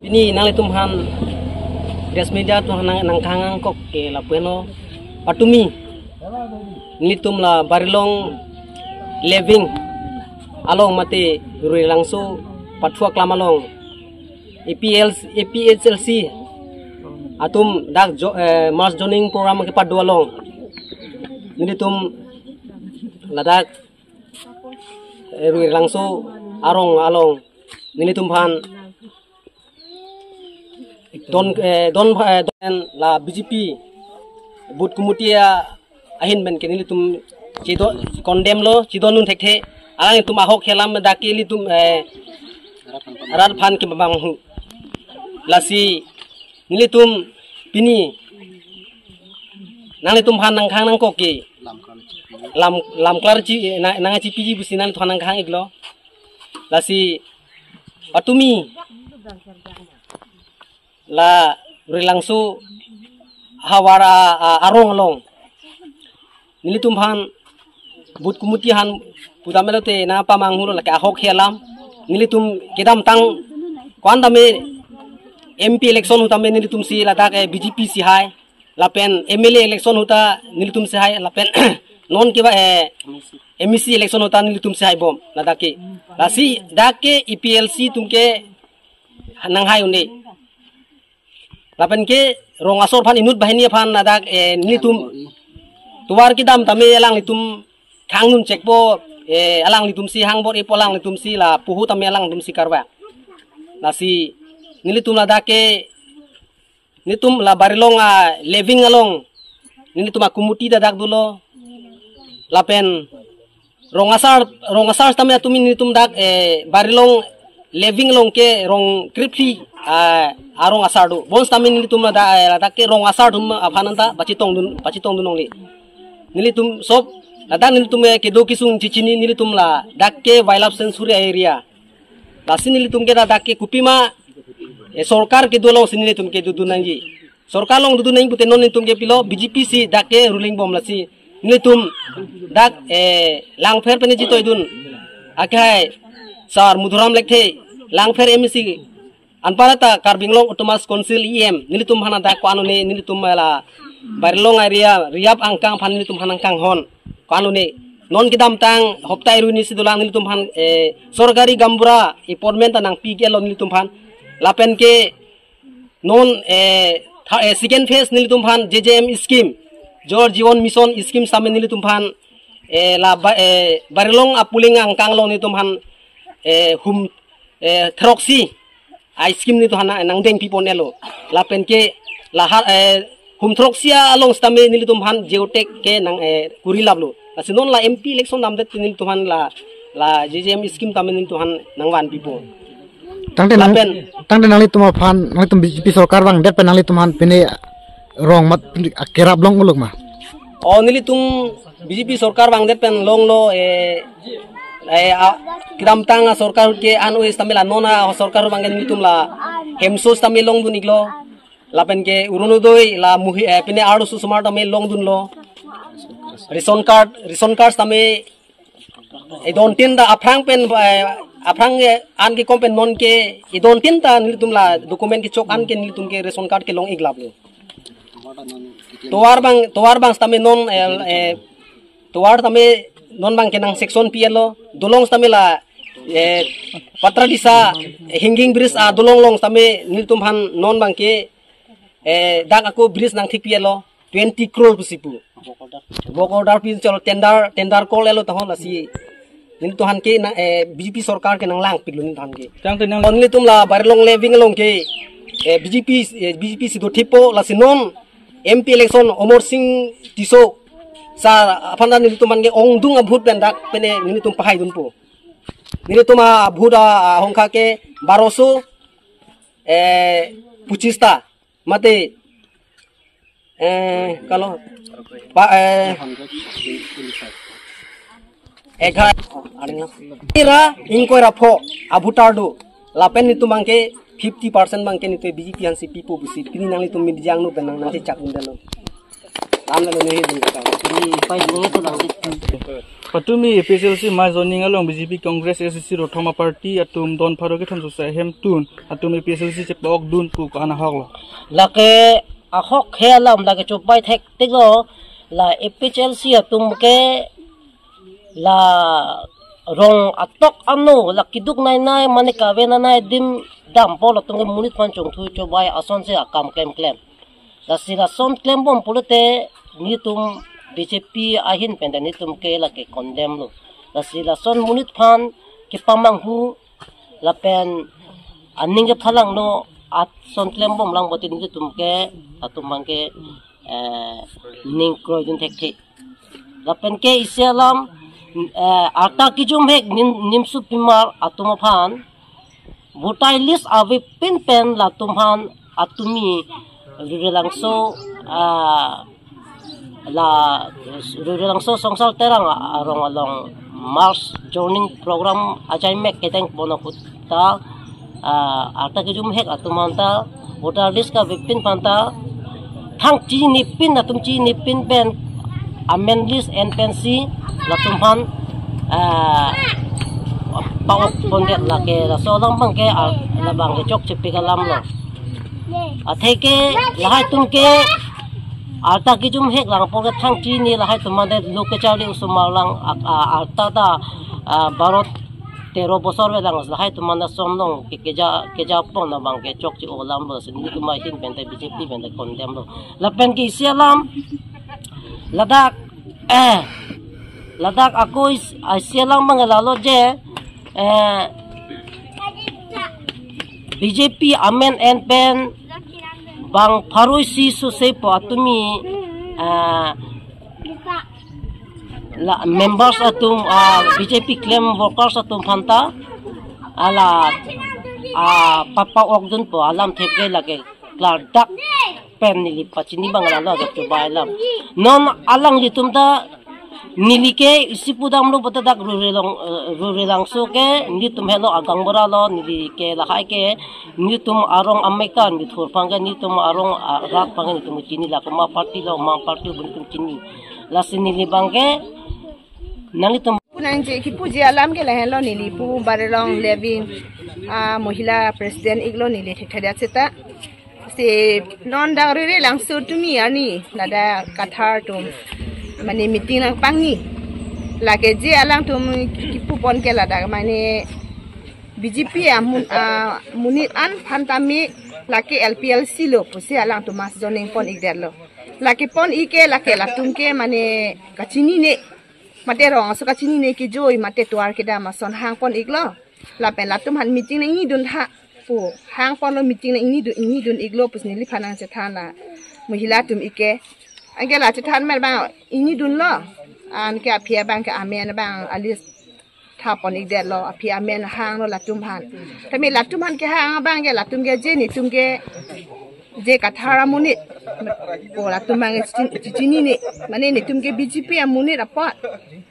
Ini nang tumhan gas meja tuhan nang kangang kok ke lapeno patumi nitum la barilong living along mate rui langso patfua klamalong EPHLC atum dak mass joining program ke padu along nitum ladak rui langso arong along nitum phan don la BJP but kumutia ahin ben kenili tum cido condemn lo cido nun thekhe alang tum ahok khelam dakili tum rar phan ke babang hu lasi nili tum pini nang tum phan nang khang nang ko ke lam klar ci nang ci piji businan thon nang khang iglo lasi patumi la rilangsu hawara arong long nilitum phan but kumutihan pudamelote na pamanghulo la ka hok helam nilitum kedam tang kwandame MP election huta me nilitum si la tak BJP si hai la pen MLA election huta nilitum si hai la pen non ke ba MEC election huta nilitum si hai bom la dake la si dake EPLC tumke nang hai unde lapen ke rong asor phan inut bahini phan nadak nitum tuwar kidam tame alang litum khangun cekpo alang litum si hangbor epolang litum si la puhu tame alang litum si karwa nasi nilitum ladake nitum la barilong living along nilitum akumuti dadak dulo lapen rong asar tame tumi nitum dak barilong living long ke rong kripli arong asardu bons tamin nilitum da ke rong asardum aphananta pachitong dun nongli nilitum sob ada nilitum ke do kisung cicini nilitum la dakke wildlife sanctuary area dasin nilitum ke dakke kupima sarkar ke dolong sinilitum ke dudu nangi sarkar long dudu nangi putenon nilitum ke pilo BJP si dakke ruling bom lasi nilitum dak langfer pene jitoy dun akai sar mudhuram lekhe langfer MEC anparata karbinglong otomas konsil EM nilitum hana da ko anune nilitum la barilong area riap angkang phan nilitum hanang kang hon ko anune non kidam tang hopta iruni sidulang nilitum han sorgari gambura appointment nang PGL nilitum phan lapen ke non second phase nilitum phan JJM scheme jor jiwon mission scheme same nilitum phan la barilong apuling angkang long nilitum han hum throxi ice cream ni to hana nang deng pipon elo lapen ke la hum throxia along stame nili tum han geotek ke nang kurilablo asinon la MP election namde nili tum han la JJM scheme tamen nili tum han nang wan pipo tangde nang tum fan nang tum BJP sarkar bang det penang tum han pene rong mat kerap long uluk ma o nili tum BJP sarkar bang det pen long lo kidam tanga sarkar ke anu istamila nona sarkar bangen nitum la hemsos tamilong dun iglo lapen ke urunudoi la muhi pine aru susumar tame long dun lo ration card tame idon tinda aprang pen aprang an ke kompen non ke idon tinta nitum la dokumen ke chok an ke nitum ke ration card ke long iglap lo towar bang tame non towar tame non bang kenang section PLO dolong stamela patra disa hinging bridge dolong long stame niltum han non bang ke dak aku bridge nang thik PLO 20 crore pusipu bokodar pin chalo tender call elo tahon lasi niltum han ke BJP sarkar ke nang lang piglu niltum han ke only tum la barilong living long ke BJP si do thipo lasi non MP election Omor Singh tiso sa apanda nilitum man ge ongdung abhut bendak pene nilitum pahai dun po nilitum abhut hongka ke 1200 puchista mate kalau pa ega ira inko rapho abhutardu lapen nitum mangke 50% mangke nitu BJP han si pipo busi pini nang litum midjang nu benang nanti cak undalo am la ne hi dum ka Di pai ni to lang dit. Patumi PSLC ma zoning along BJP Congress SSC Rothama Party atum don pharo ke thamsu sa hem tun atum PSLC che pok dun ku kana hok lo Lake ahok khelam lake chupai thek tigo la PSLC atum ke la rong atok anu la kiduk nai nai mane ka ve na nai dim dam pol atum ke munit phan chung thu chubai ason se akam klem la sila son klem bom pulute ni tum BJP ahin pendani tum ke la ke condemn lo la sila son munit phan ke pamang hu la pen aning ke phalang no at son klem bom lang botin ni tum ke atum mang ke ning kro jun thek thi la pen ke isialam arta ki jum hek nim su pimar atum phan votai list ave pin pen la tum phan atumi rirelangso la rirelangso songsal terang arong along Mars joining program ajai mek keteng bono kutta arta ki jum hek atumanta voter list ka vipin panta thang chi ni pin atum chi ni pin pen amen list and pensi la tum phan pang pondet la ke la so lang bang ke la bang ke chok chipi kalam lo atheke lahai tum ke arta ki jum hek lang por thang chi ni lahai tum mande loke chawli usumar lang arta da barot 13 bosor we lang lahai tum manda somnong keja pon na bang ke chok chi olam lo sin ni tum mai tin pen te BJP pen te condemn lo la pen ki sialam ladak aku sialang mangalalo je BJP amen and pen bang pharoi si su se po atumi la members atum BJP claim workers atum phanta ala papa okdun po alam thepge lage klardak pen nili pachini bangalalo ga chubai lam non alang litum da nilike isipudam lo batadak rurelang so ke nitum helo agang boralo nilike lakai ke nitum arong ameka ni thor panga nitum arong rak panga nitum chini la ma party buntum chini la sinili bangke nangitum punang je ki puji alam ke la helo nili pu barelong levin mohila president iglo nili thekhadia cheta se non da rurelang so tumi ani lada kathar tum mane meeting nang pangi lage je alang tum kipu pon ke lada mane BJP munit an phantami lake LPLC lo pusi alang tum mas zoning pon igder lo lake pon ike lake latum ke mane kachini ne mate rong so kachini ne ki joy mate tuar ke da mason hang pon iglo la pen latum han meeting na ni dun ha pu hang pon lo meeting na ini dun iglo pusni li phanang che thana mohila tum ike angke la chitan mer bang ini dun lo an ke apia bang ke amen bang alis thapon ik det lo apia amen hang lo latum han tami latum han ke hang bang ke latum ke je ni tum ke je kathara munit ko latum bang chini ni mane ni tum ke BJP amunit apat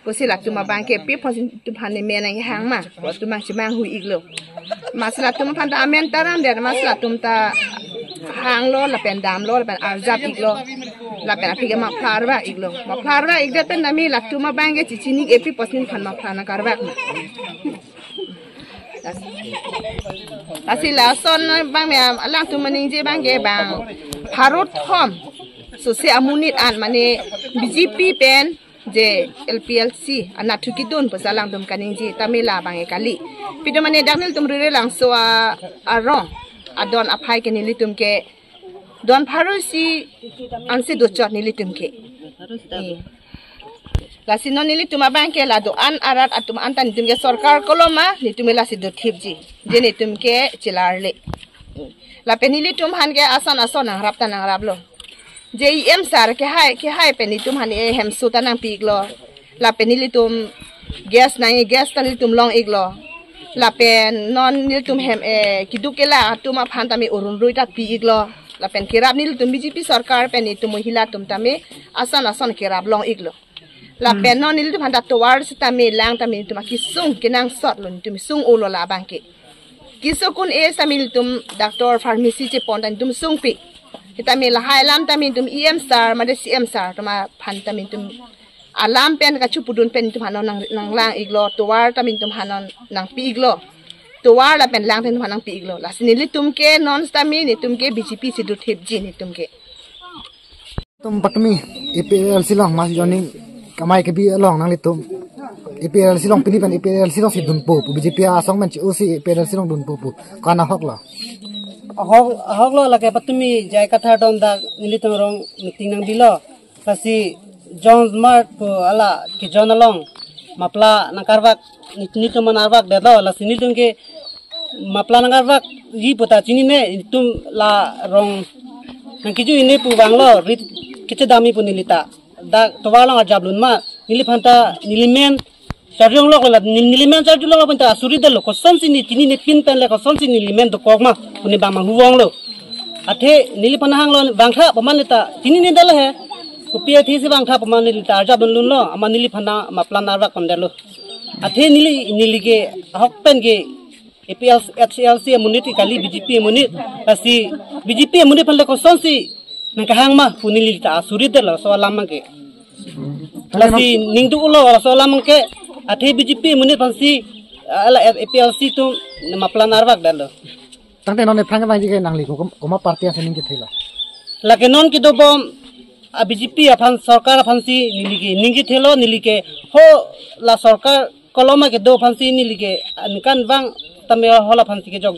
ko si latum bang ke pi pon tum han ni men ang hang ma latum bang chimang hu ik lo masla tum phan ta amen taram der masla tum ta hang lo la pen dam lo la pen arzap ik lo la pen apike ma pharwa ik lo ma pharwa ik det nami la tuma bange chichini epi posin phan ma phana karwa asila son bang me alang tuma ning je bange bang pharot thom so se amunit an mane BJP pen je LPLC ana thukidun pasalang tum kaning ji tamila bange kali pido mane dangnil tum rure lang so arong adon aphai ke nilitum ke don pharosi anse do chot nilitum ke la sino nilitum abang ke la do an arat atum antan nitum ke sarkar koloma nitum la si do thipji je nitum ke chilarle la penilitum han ke asan nang rap tanang rablo je em sar ke hai penitum han e hem sutanang piglo la penilitum gas tanitum long iglo la pen non nilitum hem kidukela tuma phantami urun ruita pi iglo la pen kirap nilitum BJP sarkar pen nitum mohila tum tame asan kirap long iglo la pen non nilitum handa towards tame lang tame nitum kisung kinang sot lo nitum sung ulo la bangke kisukun e samilitum doctor pharmacy che pondan tum sung pi kita mi lahai lam tamin tum em star ma de cm star tama phan tamin tum alam pen ka chupudun pen tum hanon nang lang iglo tuwar tamin tum hanon nang pi iglo tuwar la pen lang pen nang pi iglo la sinili tum ke non stami ni tum ke bjp sidut hebji ni tum ke tum patmi EPL silong mas joining kamai ke bi long nang litum EPL silong pini pan EPL silong si dun po BJP asong man chi osi EPL silong dun po kana hok la hok lo la ke patmi jai katha don da nilitum rong meeting nang bilo pasi John Smart po ala ki John along mapla nakarwak nitum manarwak de la sinitum ke mapla nakarwak ri pota chini ne tum la rong nang kiju ini pu banglo rit kiche dami pu nilita da towalang ajablun ma nilipanta nilimen charjong lo la nilimen charjong lo panta asuri de lo koson sini tini ne pin pen le koson sini nilimen to kokma puni bang huwong lo athe nilipana hang lo bangtha pamanita tini ne dal he kupia thi se bangtha pamanita ajablun lun lo ama nilipana mapla narwa kondelo athe nilige hok pen ge APL HLC muniti kali BJP munit pasti BJP munit pala koson si nangkahang mah punili ta asuri de la so lamang ke pasti ningdu ulo so lamang ke athe BJP munit pasti ala APLC tu maplan arwak dalo tangte non ne phang bang ji ke nangli ko ma party asen ning ke thela la ke non ki do bom BJP aphan sarkar phansi nilige ningi thelo nilike ho la sarkar koloma ke do phansi nilige ankan bang tame hola phansi ke jog